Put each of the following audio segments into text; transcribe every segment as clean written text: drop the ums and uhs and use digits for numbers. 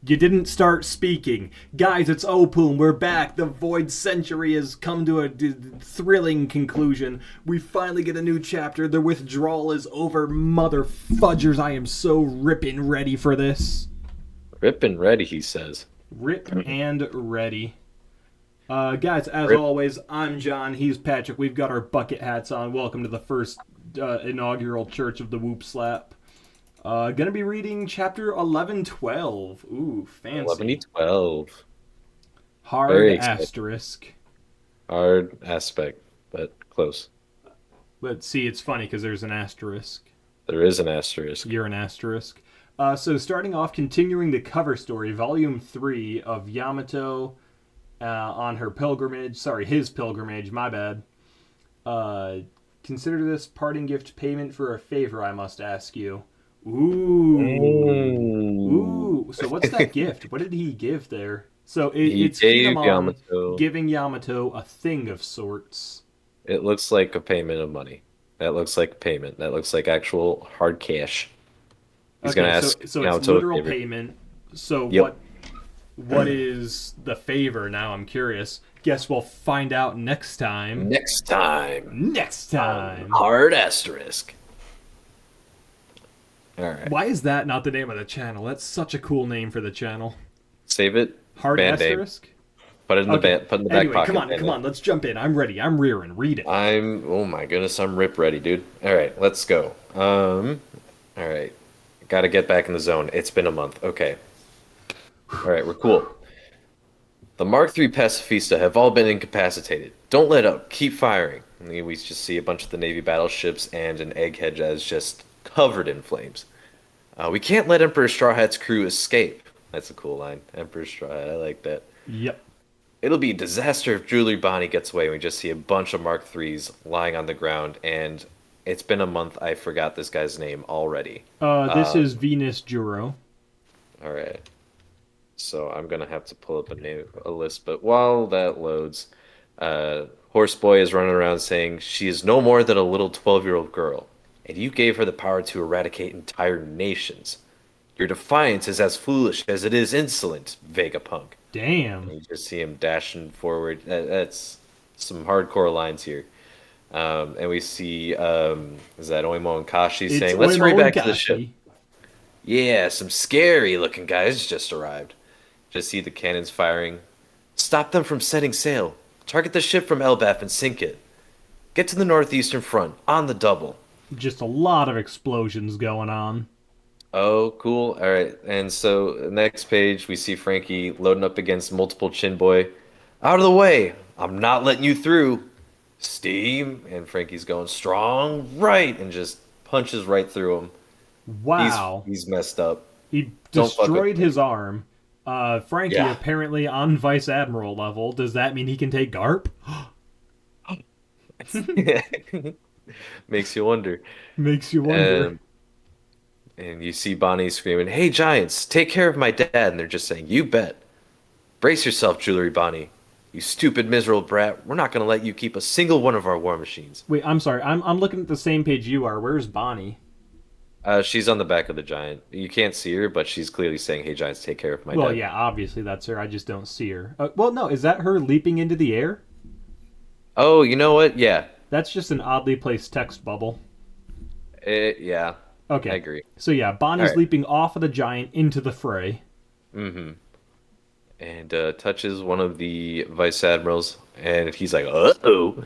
You didn't start speaking. Guys, it's Opum. We're back. The Void Century has come to a thrilling conclusion. We finally get a new chapter. The withdrawal is over. Mother fudgers, I am so ripping ready for this. Rip and ready, he says. Rip and ready. Guys, as Rip. always, I'm John. He's Patrick. We've got our bucket hats on. Welcome to the first inaugural Church of the Whoop Slap. Gonna be reading chapter 1112. Ooh, 11 fancy. 12. Hard Very exciting. asterisk. Hard aspect, but close. But see, it's funny because there's an asterisk. There is an asterisk. You're an asterisk. So starting off, continuing the cover story, volume 3 of Yamato on her pilgrimage. Sorry, his pilgrimage, my bad. Uh, Consider this parting gift payment for a favor I must ask you. Ooh. Ooh. Ooh. So what's that gift? What did he give there? So He it's gave Kinemon Yamato. giving Yamato a thing of sorts. It looks like a payment of money. That looks like payment. That looks like actual hard cash. He's gonna Okay, so ask so it's Yamato a literal favor. payment. So Yep. what is the favor now? I'm curious. Guess we'll find out next time. Next time Next on time. Hard Asterisk. All right. Why is that not the name of the channel? That's such a cool name for the channel. Save it. Hard Band name. asterisk? Put it in the Okay. put in the back Anyway, come pocket. on, come on, let's jump in. I'm ready. I'm rearing. Read it. Oh my goodness, I'm rip ready, dude. All right, let's go. All right. Got to get back in the zone. It's been a month. Okay. All right, we're cool. The Mark III Pacifista have all been incapacitated. Don't let up. Keep firing. And then we just see a bunch of the Navy battleships and an egghead that's just covered in flames. We can't let Emperor Straw Hat's crew escape. That's a cool line. Emperor Straw Hat, I like that. Yep. It'll be a disaster if Jewelry Bonnie gets away. We just see a bunch of Mark IIIs lying on the ground, and it's been a month. I forgot this guy's name already. This Uh, is Venus Juro. all right. So I'm gonna have to pull up a list. But while that loads, Horseboy is running around saying she is no more than a little 12-year-old girl, and you gave her the power to eradicate entire nations. Your defiance is as foolish as it is insolent, Vegapunk. Damn. You just see him dashing forward. That's some hardcore lines here. And we see, is that Oimo and Kashi It's saying, "Let's hurry Oimo and back to the ship." Kashi. Yeah, some scary looking guys just arrived. Just see the cannons firing. Stop them from setting sail. Target the ship from Elbaf and sink it. Get to the northeastern front on the double. Just a lot of explosions going on. Oh, cool. All right. And so next page, we see Frankie loading up against multiple chin boy. Out of the way. I'm not letting you through. Steam. And Frankie's going strong right and just punches right through him. He's Wow. he's messed up. He Don't fuck with destroyed his Frankie. arm. Frankie Yeah. apparently on Vice Admiral level. Does that mean he can take Garp? Makes you wonder. Makes you wonder. Um, and you see Bonnie screaming, "Hey, Giants, take care of my dad." And they're just saying, "You bet. Brace yourself, Jewelry Bonnie. You stupid, miserable brat. We're not going to let you keep a single one of our war machines." Wait, I'm sorry. I'm looking at the same page you are. Where's Bonnie? She's on the back of the Giant. You can't see her, but she's clearly saying, "Hey, Giants, take care of my Well, dad." yeah, obviously that's her. I just don't see her. Well, no, is that her leaping into the air? Oh, you know what? Yeah. That's just an oddly placed text bubble. Yeah, I Okay. agree. So yeah, All Bonnie's right. leaping off of the giant into the fray. Mm-hmm. And touches one of the vice admirals, and he's like, "Uh-oh."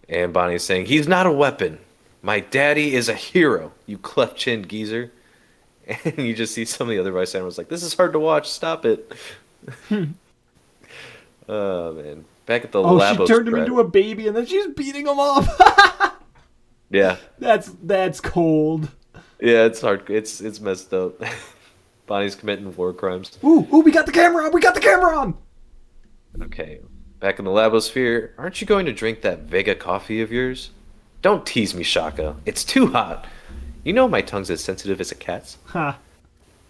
And Bonnie's saying, "He's not a weapon. My daddy is a hero, you cleft-chinned geezer." And you just see some of the other vice admirals like, "This is hard to watch. Stop it." Oh man. Back at the Oh, she Labos turned him threat. into a baby and then she's beating him up. Yeah. That's cold. Yeah, it's hard. It's messed up. Bonnie's committing war crimes. Ooh, we got the camera on. We got the camera on. Okay. Back in the Labosphere, aren't you going to drink that Vega coffee of yours? Don't tease me, Shaka. It's too hot. You know my tongue's as sensitive as a cat's. Ha.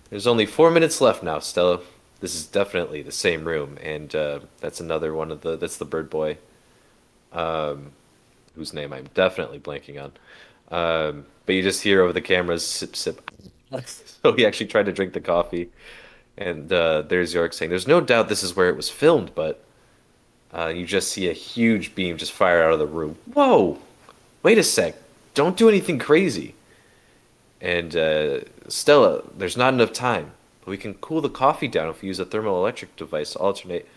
There's only 4 minutes left now, Stella. This is definitely the same room, and that's another one of the. That's the bird boy, whose name I'm definitely blanking on. But you just hear over the cameras, sip, sip. So he actually tried to drink the coffee, And there's York saying, "There's no doubt this is where it was filmed, but you just see a huge beam just fire out of the room. Whoa! Wait a sec! Don't do anything crazy." And Stella, there's not enough time, but we can cool the coffee down if we use a thermoelectric device to alternate.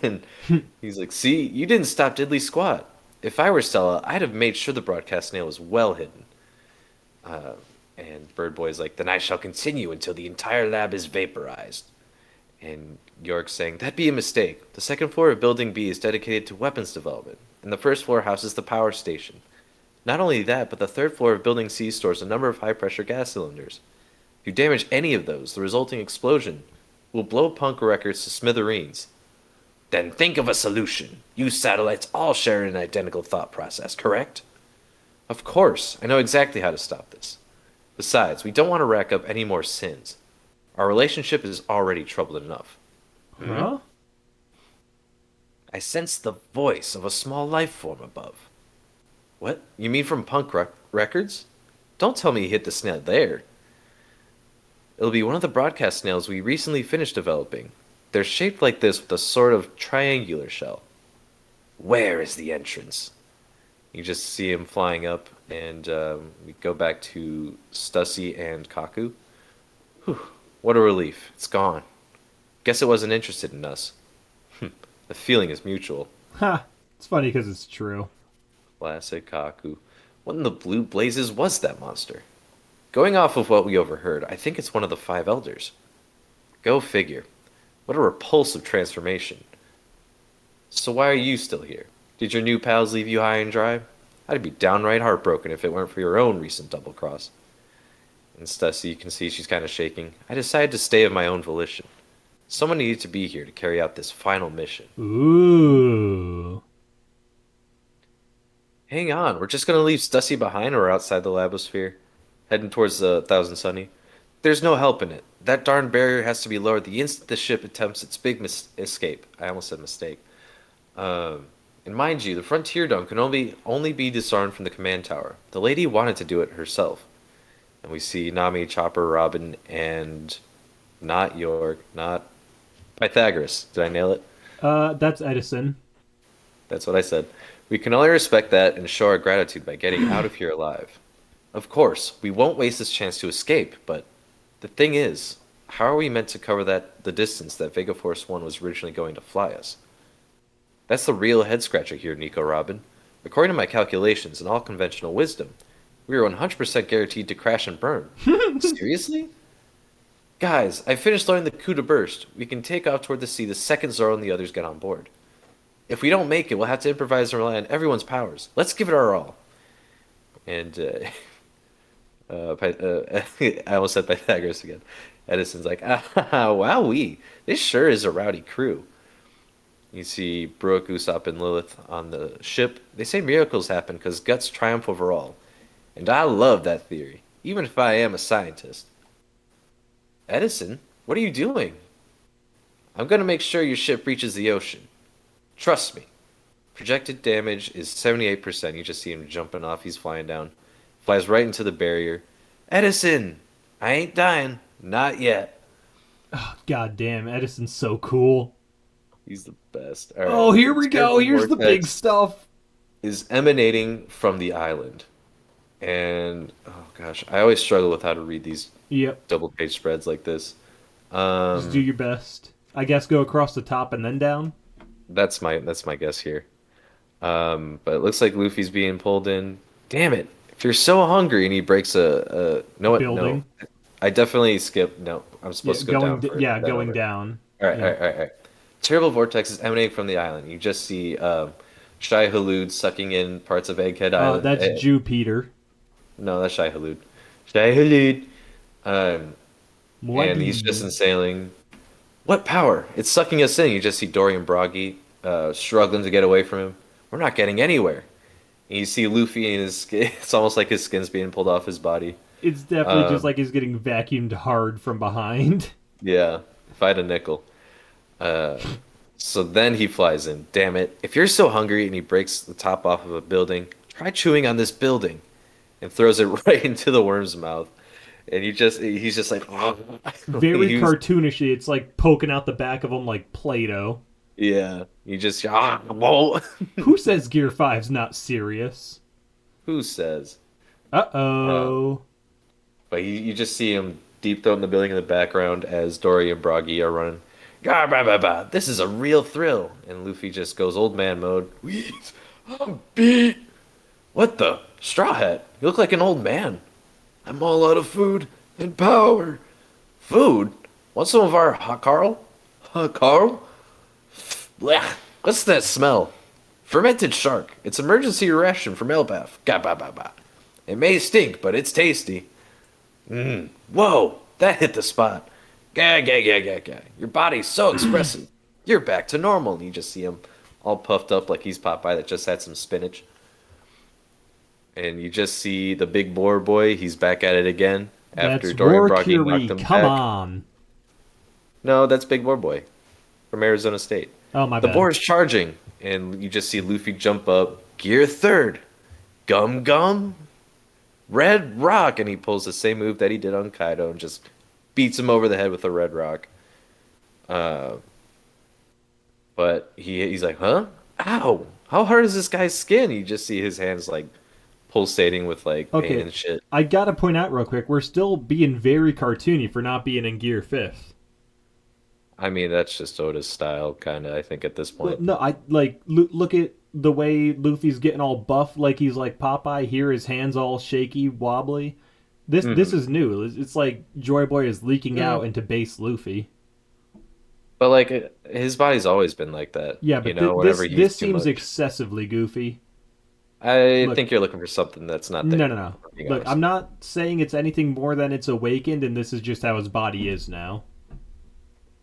And he's like, "See, you didn't stop diddly squat. If I were Stella, I'd have made sure the broadcast nail was well hidden." Uh, and Bird Boy's like, "Then I shall continue until the entire lab is vaporized." And York's saying, "That'd be a mistake. The second floor of Building B is dedicated to weapons development, and the first floor houses the power station. Not only that, but the third floor of Building C stores a number of high-pressure gas cylinders. If you damage any of those, the resulting explosion will blow punk records to smithereens. Then think of a solution. You satellites all share an identical thought process, correct? Of course, I know exactly how to stop this. Besides, we don't want to rack up any more sins. Our relationship is already troubled enough." Hmm? Huh? I sense the voice of a small life form above. What? You mean from Records? Don't tell me you hit the snail there. It'll be one of the broadcast snails we recently finished developing. They're shaped like this with a sort of triangular shell. Where is the entrance? You just see him flying up, and we go back to Stussy and Kaku. Whew, what a relief. It's gone. Guess it wasn't interested in us. The feeling is mutual. Ha! It's funny because it's true. Classic Kaku. What in the blue blazes was that monster? Going off of what we overheard, I think it's one of the five elders. Go figure. What a repulsive transformation. So why are you still here? Did your new pals leave you high and dry? I'd be downright heartbroken if it weren't for your own recent double cross. And Stussy, you can see she's kind of shaking. I decided to stay of my own volition. Someone needed to be here to carry out this final mission. Ooh. Hang on, we're just gonna leave Stussy behind or outside the labosphere, heading towards the Thousand Sunny. There's no help in it. That darn barrier has to be lowered the instant the ship attempts its big escape. I almost said mistake. And mind you, the Frontier Dome can only be disarmed from the command tower. The lady wanted to do it herself. And we see Nami, Chopper, Robin, and not York, not Pythagoras. Did I nail it? That's Edison. That's what I said. We can only respect that and show our gratitude by getting out of here alive. Of course, we won't waste this chance to escape, but the thing is, how are we meant to cover the distance that Vega Force 1 was originally going to fly us? That's the real head scratcher here, Nico Robin. According to my calculations and all conventional wisdom, we are 100% guaranteed to crash and burn. Seriously? Guys, I finished learning the coup de burst. We can take off toward the sea the second Zoro and the others get on board. If we don't make it, we'll have to improvise and rely on everyone's powers. Let's give it our all. And I almost said Pythagoras again. Edison's like, ah, wowee, this sure is a rowdy crew. You see Brooke, Usopp, and Lilith on the ship. They say miracles happen because guts triumph over all. And I love that theory, even if I am a scientist. Edison, what are you doing? I'm going to make sure your ship reaches the ocean. Trust me. Projected damage is 78%. You just see him jumping off. He's flying down. Flies right into the barrier. Edison! I ain't dying. Not yet. Oh, God damn, Edison's so cool. He's the best. All right. Oh, here we go. Terrible Here's the big vortex stuff. is emanating from the island. And, oh gosh, I always struggle with how to read these Yep. double page spreads like this. Just do your best. I guess go across the top and then down. That's my guess here. But it looks like Luffy's being pulled in. Damn it! If you're so hungry and he breaks a no, what? No, Building. I definitely skipped. No, I'm Yeah, supposed to go down for yeah, that going over. down. All right, all Yeah. right, all right, all right. Terrible vortex is emanating from the island. You just see Shai Hulud sucking in parts of Egghead Island. That's Jupiter. No, that's Shai Hulud. Shai Hulud. Um, and he's just Mwadi. insailing. What power? It's sucking us in. You just see Dorian Broggy struggling to get away from him. We're not getting anywhere. And you see Luffy and his skin. It's almost like his skin's being pulled off his body. It's definitely just like he's getting vacuumed hard from behind. Yeah, if I had a nickel. Uh, so then he flies in. Damn it. If you're so hungry and he breaks the top off of a building, try chewing on this building and throws it right into the worm's mouth. And he's just like Very he was cartoonishly. It's like poking out the back of him like Play-Doh. yeah, he just whoa. Who says Gear Five's not serious? Who says? Uh Uh, oh. but you just see him deep throat in the building in the background as Dory and Broggy are running. Gah, bah, bah, bah. This is a real thrill. And Luffy just goes old man mode. Weeds, I'm beat. What the? Straw Hat? You look like an old man. I'm all out of food and power. Food? Want some of our hot Carl? Hot Carl? Blech. What's that smell? Fermented shark. It's emergency ration from Elbaf. Gah, bah, bah, bah. It may stink, but it's tasty. Whoa, that hit the spot. Gah, gah, gah, gah, gah. Your body's so expressive. You're back to normal. And you just see him all puffed up like he's Popeye that just had some spinach. And you just see the big boar boy. He's back at it again after That's Dorian War Broggy knocked Curie. him Come back. on. No, that's Big Boar Boy from Arizona State. Oh, my The bad. boar is charging, and you just see Luffy jump up, gear third, gum gum, red rock, and he pulls the same move that he did on Kaido and just beats him over the head with a red rock. Uh, but he's like, huh? Ow! How hard is this guy's skin? You just see his hands like pulsating with like pain Okay. and shit. I gotta point out real quick, we're still being very cartoony for not being in Gear Fifth. I mean, that's just Oda's style, kind of. I think at this Well, point. no, I like look at the way Luffy's getting all buff, like he's like Popeye. Here, his hands all shaky, wobbly. This Hmm. is new. It's like Joy Boy is leaking out into base Luffy. But like his body's always been like that, Yeah, you but know, whenever he's this too seems much. excessively goofy. I Look, think you're looking for something that's not no, there, no, no. if I'm being Look, I'm honest. not saying it's anything more than it's awakened, and this is just how his body is now.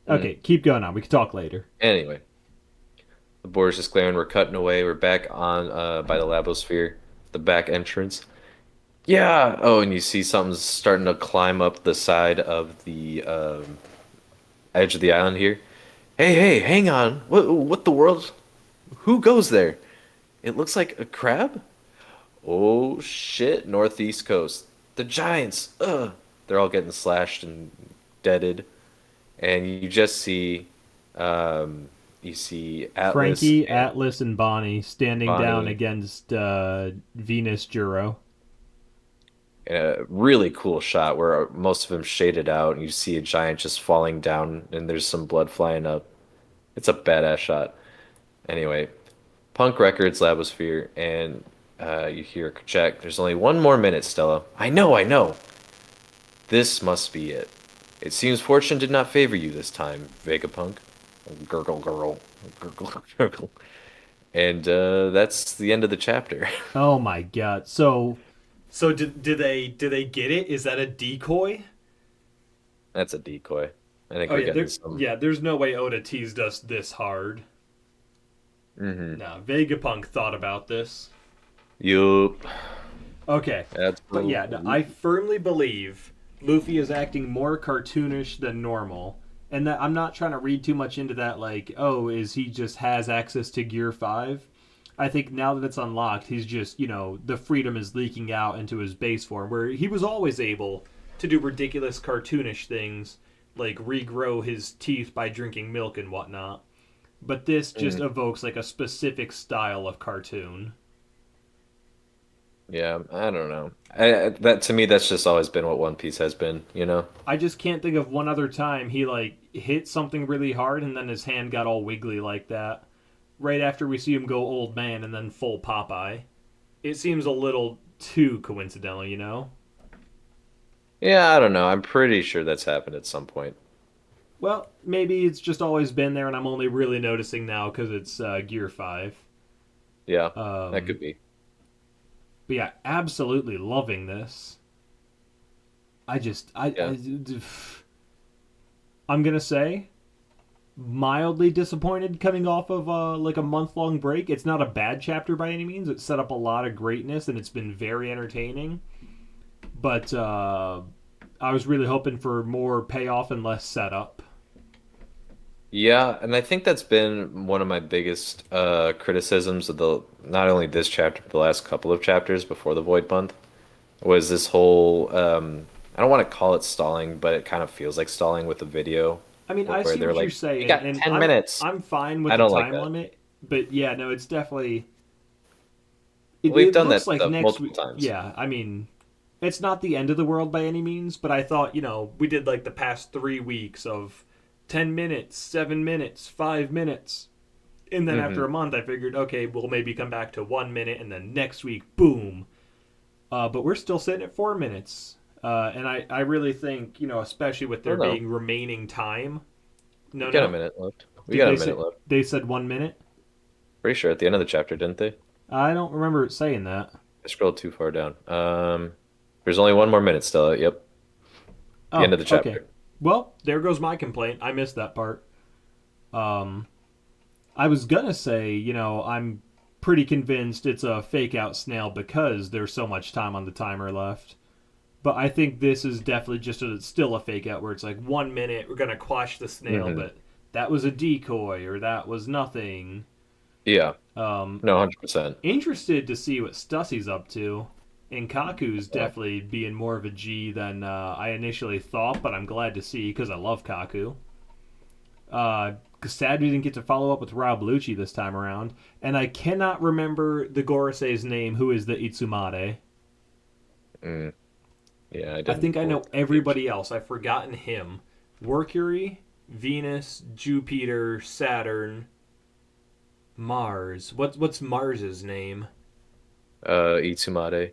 Mm. Okay, keep going on. We can talk later. Anyway, the board's just glaring. We're cutting away. We're back on by the Labosphere, the back entrance. Yeah. Oh, and you see something's starting to climb up the side of the edge of the island here. Hey, hey, hang on. What the world? Who goes there? It looks like a crab? Oh shit, Northeast Coast. The Giants. Ugh. They're all getting slashed and deaded. And you just see you see Atlas Frankie, and Atlas, and Bonnie standing down Bonnie against Venus Juro. in a really cool shot where most of them shaded out and you see a giant just falling down and there's some blood flying up. It's a badass shot. Anyway, Punk Records Labosphere and you hear check. There's only one more minute, Stella. I know. This must be it. It seems fortune did not favor you this time, Vegapunk. Gurgle, gurgle, gurgle, gurgle. And that's the end of the chapter. Oh my god. So did they get it? Is that a decoy? That's a decoy. I think Oh we're yeah, getting some. there's no way Oda teased us this hard. Hmm. Nah, Vegapunk thought about this. Yup. Okay. That's But yeah, no, I firmly believe Luffy is acting more cartoonish than normal. And that I'm not trying to read too much into that like, oh, is he just has access to Gear 5? I think now that it's unlocked, he's just, the freedom is leaking out into his base form where he was always able to do ridiculous cartoonish things like regrow his teeth by drinking milk and whatnot. But this just Mhm. evokes like a specific style of cartoon. Yeah, I don't know. That to me, that's just always been what One Piece has been, you know? I just can't think of one other time he like hit something really hard and then his hand got all wiggly like that. Right after we see him go old man and then full Popeye. It seems a little too coincidental, you know? Yeah, I don't know. I'm pretty sure that's happened at some point. Well, maybe it's just always been there and I'm only really noticing now because it's Gear 5. Yeah, that Um, could be. but yeah, absolutely loving this. I just, Yeah. I'm gonna say mildly disappointed coming off of like a month long break. It's not a bad chapter by any means. It set up a lot of greatness and it's been very entertaining. But I was really hoping for more payoff and less setup. Yeah, and I think that's been one of my biggest criticisms of the not only this chapter, but the last couple of chapters before the Void Month was this whole I don't want to call it stalling, but it kind of feels like stalling with the video I mean, I where see they're what you're like, you saying, got and 10 I'm minutes. I'm fine with I the don't like time that. limit, but yeah, no, it's definitely We've it done looks that like stuff next multiple week. times. Yeah, I mean, it's not the end of the world by any means, but I thought, we did like the past 3 weeks of 10 minutes, 7 minutes, 5 minutes. And then after Hmm. a month, I figured, okay, we'll maybe come back to 1 minute, and then next week, boom. But we're still sitting at 4 minutes. And I really think, especially with Oh there no, being remaining time. we No, got a no. minute left. We Did got a they minute say left. they said 1 minute? Pretty sure at the end of the chapter, didn't they? I don't remember it saying that. I scrolled too far down. There's only one more minute, Stella. Yep, the end Oh, of the okay. chapter. Well, there goes my complaint. I missed that part. Um, I was gonna say, I'm pretty convinced it's a fake out snail because there's so much time on the timer left. But I think this is definitely just still a fake out where it's like 1 minute, we're gonna quash the snail, Hmm. but that was a decoy or that was nothing. Yeah, Um, no, 100%. Interested to see what Stussy's up to. And Kaku's definitely being more of a G than I initially thought, but I'm glad to see because I love Kaku. Sad we didn't get to follow up with Rob Lucci this time around, and I cannot remember the Gorisei's name, who is the Itsumade. Mm, yeah, I I didn't think I pull know up that page. everybody else. I've forgotten him. Mercury, Venus, Jupiter, Saturn, Mars. What's Mars's name? Itsumade.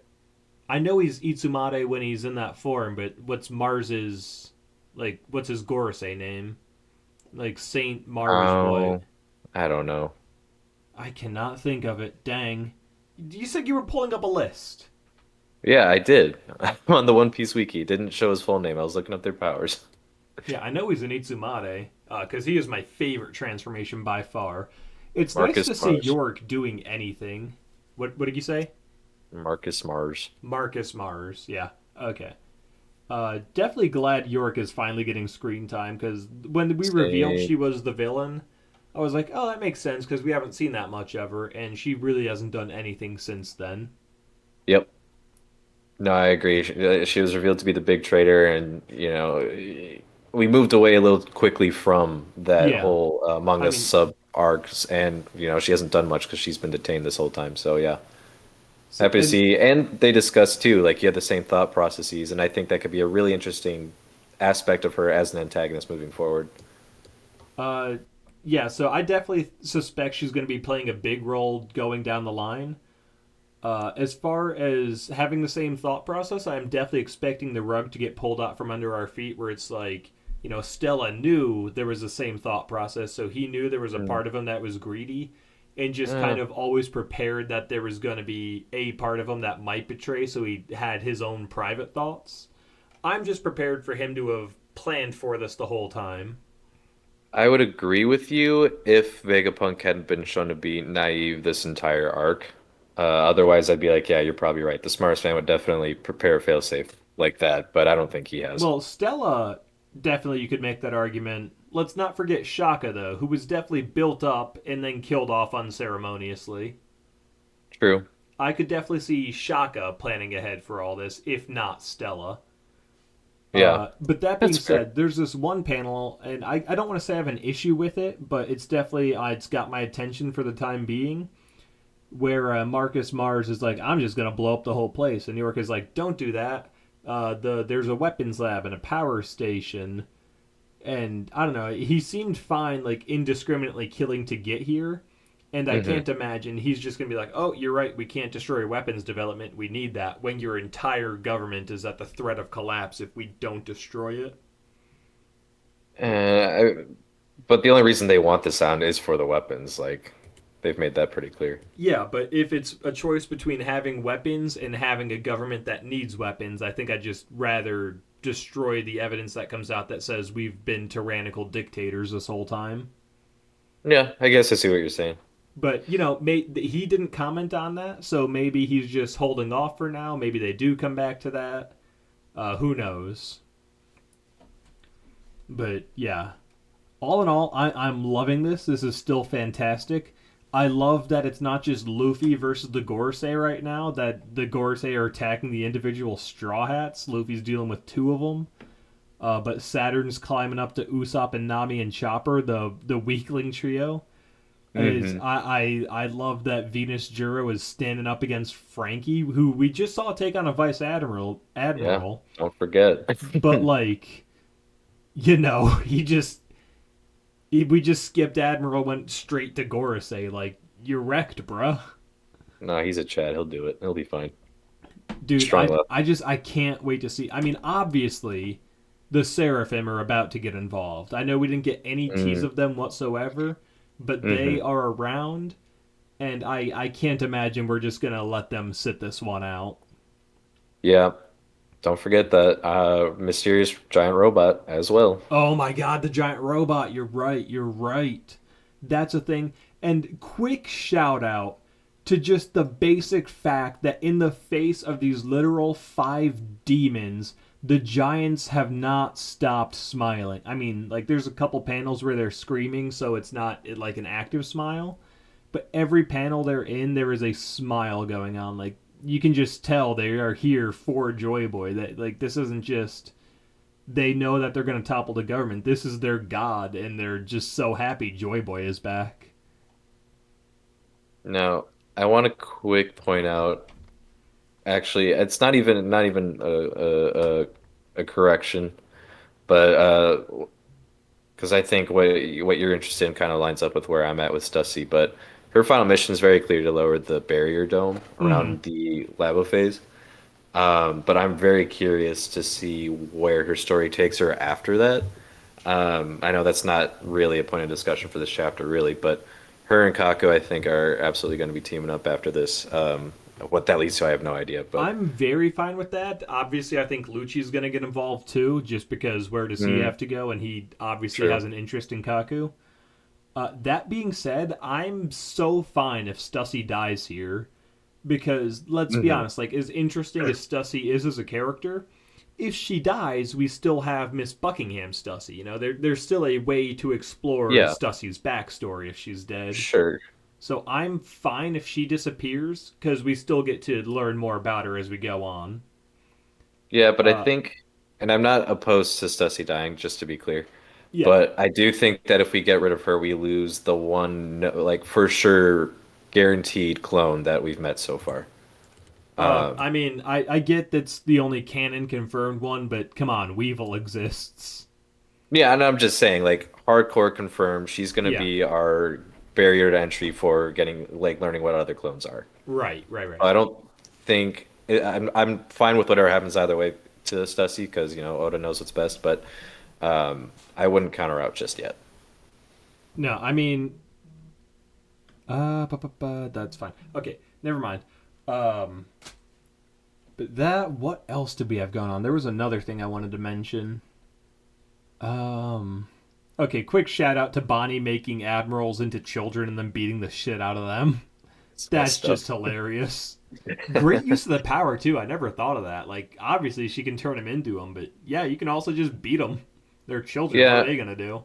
I know he's Itsumade when he's in that form, but what's Mars's what's his Gorosei name? Like Saint Mars what? Oh, I don't know. I cannot think of it. Dang. You said you were pulling up a list. Yeah, I did. I'm on the One Piece wiki. It didn't show his full name. I was looking up their powers. Yeah, I know he's an Itsumade, because he is my favorite transformation by far. It's nice Marcus to see Mars. York doing anything. What did you say? Marcus Mars. Marcus Mars. Yeah. Okay. Definitely glad York is finally getting screen time because when we revealed Same. she was the villain, I was like, oh, that makes sense because we haven't seen that much of her, and she really hasn't done anything since then. Yep. No, I agree. She was revealed to be the big traitor, and we moved away a little quickly from that Yeah. whole I manga mean, sub arcs, and she hasn't done much because she's been detained this whole time. So yeah, so, happy to and see. And they discussed too, like you had the same thought processes, and I think that could be a really interesting aspect of her as an antagonist moving forward. uh, yeah, so I definitely suspect she's going to be playing a big role going down the line. As far as having the same thought process, I'm definitely expecting the rug to get pulled out from under our feet, where it's like, Stella knew there was the same thought process, so he knew there was a Mm. part of him that was greedy, and just kind Uh, of always prepared that there was going to be a part of him that might betray, so he had his own private thoughts. I'm just prepared for him to have planned for this the whole time. I would agree with you if Vegapunk hadn't been shown to be naive this entire arc. Otherwise, I'd be like, yeah, you're probably right. The smartest man would definitely prepare a failsafe like that, but I don't think he has. Well, Stella, definitely you could make that argument. Let's not forget Shaka, though, who was definitely built up and then killed off unceremoniously. True. I could definitely see Shaka planning ahead for all this, if not Stella. Yeah, But that being that's fair. said, there's this one panel, and I don't want to say I have an issue with it, but it's definitely it's got my attention for the time being. Where Marcus Mars is like, I'm just gonna blow up the whole place, and New York is like, don't do that. There's a weapons lab and a power station, and I don't know. He seemed fine, like indiscriminately killing to get here, and I Hmm. can't imagine he's just gonna be like, oh, you're right, we can't destroy weapons development. We need that when your entire government is at the threat of collapse if we don't destroy it. But the only reason they want the sound is for the weapons. Like, they've made that pretty clear. Yeah, but if it's a choice between having weapons and having a government that needs weapons, I think I'd just rather destroy the evidence that comes out that says we've been tyrannical dictators this whole time. Yeah, I guess I see what you're saying. But, he didn't comment on that, so maybe he's just holding off for now. Maybe they do come back to that. Who knows? But, yeah. All in all, I'm loving this. This is still fantastic. I love that it's not just Luffy versus the Gorosei right now. That the Gorosei are attacking the individual Straw Hats. Luffy's dealing with two of them. But Saturn's climbing up to Usopp and Nami and Chopper, the weakling trio. Is Hmm. I love that Venus Juro is standing up against Frankie, who we just saw take on a vice admiral. Yeah, Admiral, don't forget. but like we just skipped admiral, went straight to Gorosei. Like you're wrecked, bruh. No, he's a Chad. He'll do it. He'll be fine. Dude, Strong love. I can't wait to see. I mean, obviously, the Seraphim are about to get involved. I know we didn't get any tease Mm, of them whatsoever, but they hmm. are around, and I can't imagine we're just gonna let them sit this one out. Yeah, don't forget that mysterious giant robot as well. Oh my god, the giant robot. You're right. You're right. That's a thing. And quick shout out to just the basic fact that in the face of these literal five demons, the giants have not stopped smiling. I mean, like there's a couple panels where they're screaming, so it's not like an active smile, but every panel they're in, there is a smile going on. Like you can just tell they are here for Joy Boy. That like this isn't just they know that they're going to topple the government. This is their god, and they're just so happy Joy Boy is back. Now, I want to quick point out. Actually, it's not even a correction, but because I think what you're interested in kind of lines up with where I'm at with Stussy. But her final mission is very clear to lower the barrier dome Mm-hmm. around the labo phase. But I'm very curious to see where her story takes her after that. I know that's not really a point of discussion for this chapter, really, but her and Kako, I think, are absolutely going to be teaming up after this. What that leads to, I have no idea, but I'm very fine with that. Obviously, I think Lucci's going to get involved too, just because where does he mm, have to go? And he obviously true. has an interest in Kaku. That being said, I'm so fine if Stussy dies here because let's be Hmm. honest, like as interesting as Stussy is as a character, if she dies, we still have Miss Buckingham Stussy. You know, there's still a way to explore Yeah, Stussy's backstory if she's dead. sure. So I'm fine if she disappears because we still get to learn more about her as we go on. Yeah, but I Uh, think, and I'm not opposed to Stussy dying, just to be clear, yeah. but I do think that if we get rid of her, we lose the one, like, for sure guaranteed clone that we've met so far. Um, I mean, I get that's the only canon confirmed one, but come on, Weevil exists. Yeah, and I'm just saying, like, hardcore confirmed, she's gonna Yeah. be our barrier to entry for getting, like, learning what other clones are. Right. Right. Right. I don't think I'm fine with whatever happens either way to Stussy because Oda knows what's best, but I wouldn't counter out just yet. No, I mean, that's fine. Okay, never mind. Um, but that, what else did we have going on? There was another thing I wanted to mention. Um, okay, quick shout out to Bonnie making admirals into children and then beating the shit out of them. It's That's messed up. just hilarious. Great use of the power too. I never thought of that. Like, obviously she can turn them into them, but yeah, you can also just beat them. They're children. What are Yeah, they gonna do?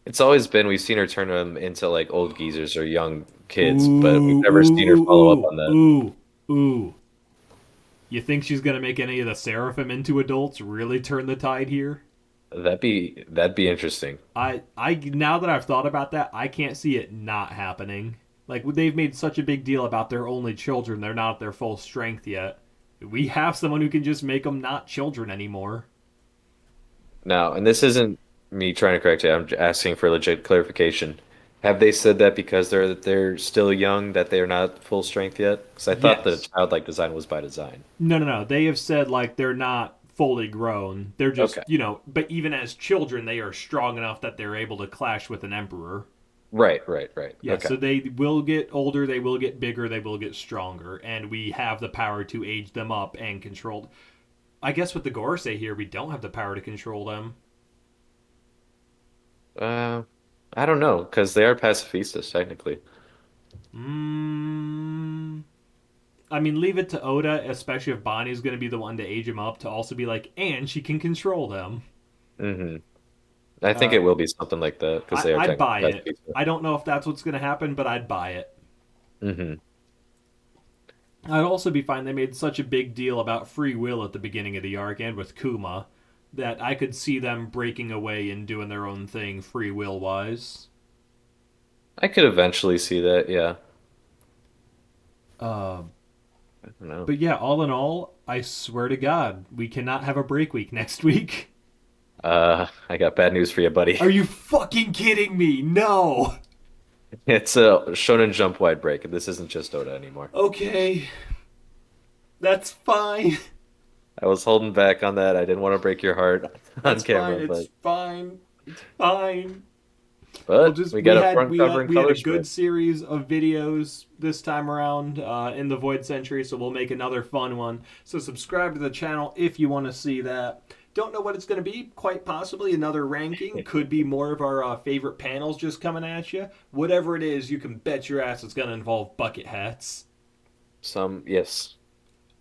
it's always been we've seen her turn them into like old geezers or young kids, but we've Ooh, never seen her ooh, follow up ooh, on that. ooh, ooh, ooh. You think she's gonna make any of the Seraphim into adults? Really turn the tide here? That'd be interesting. I now that I've thought about that, I can't see it not happening. Like they've made such a big deal about their only children; they're not at their full strength yet. We have someone who can just make them not children anymore. Now, and this isn't me trying to correct you, I'm asking for legit clarification. Have they said that because they're still young that they're not full strength yet? Because I thought the Yes. childlike design was by design. No, no, no. They have said like they're not fully grown. They're just, Okay. but even as children, they are strong enough that they're able to clash with an emperor. Right, right, right. Yeah, Okay. so they will get older, they will get bigger, they will get stronger, and we have the power to age them up and control. I guess with the Gorosei here, we don't have the power to control them. Uh, I don't know, because they are pacifistas technically. Mm, I mean, leave it to Oda, especially if Bonnie's going to be the one to age him up, to also be like, and she can control them. Hmm. I think it Uh, will be something like that because they are I'd technically buy best it. pizza. I don't know if that's what's going to happen, but I'd buy it. Hmm. I'd also be fine. They made such a big deal about free will at the beginning of the arc and with Kuma that I could see them breaking away and doing their own thing free will wise. I could eventually see that. Yeah. Uh, I don't know. but yeah, all in all, I swear to God, we cannot have a break week next week. I got bad news for you, buddy. Are you fucking kidding me? No. It's a Shonen Jump wide break. This isn't just Oda anymore. Okay, that's fine. I was holding back on that. I didn't want to break your heart on That's fine. camera, It's fine. It's fine. We'll but just we got a front we cover had and we had a color good spread. series of videos this time around in the Void Century, so we'll make another fun one. So subscribe to the channel if you want to see that. Don't know what it's going to be. Quite possibly another ranking. Could be more of our favorite panels just coming at you. Whatever it is, you can bet your ass it's going to involve bucket hats. Yes,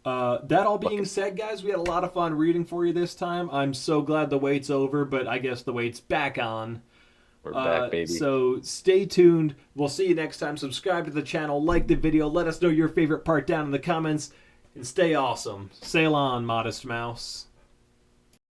That all being bucket. said, guys, we had a lot of fun reading for you this time. I'm so glad the wait's over, but I guess the wait's back on. We're back, baby. So stay tuned. We'll see you next time. Subscribe to the channel, like the video, let us know your favorite part down in the comments, and stay awesome. Sail on, Modest Mouse.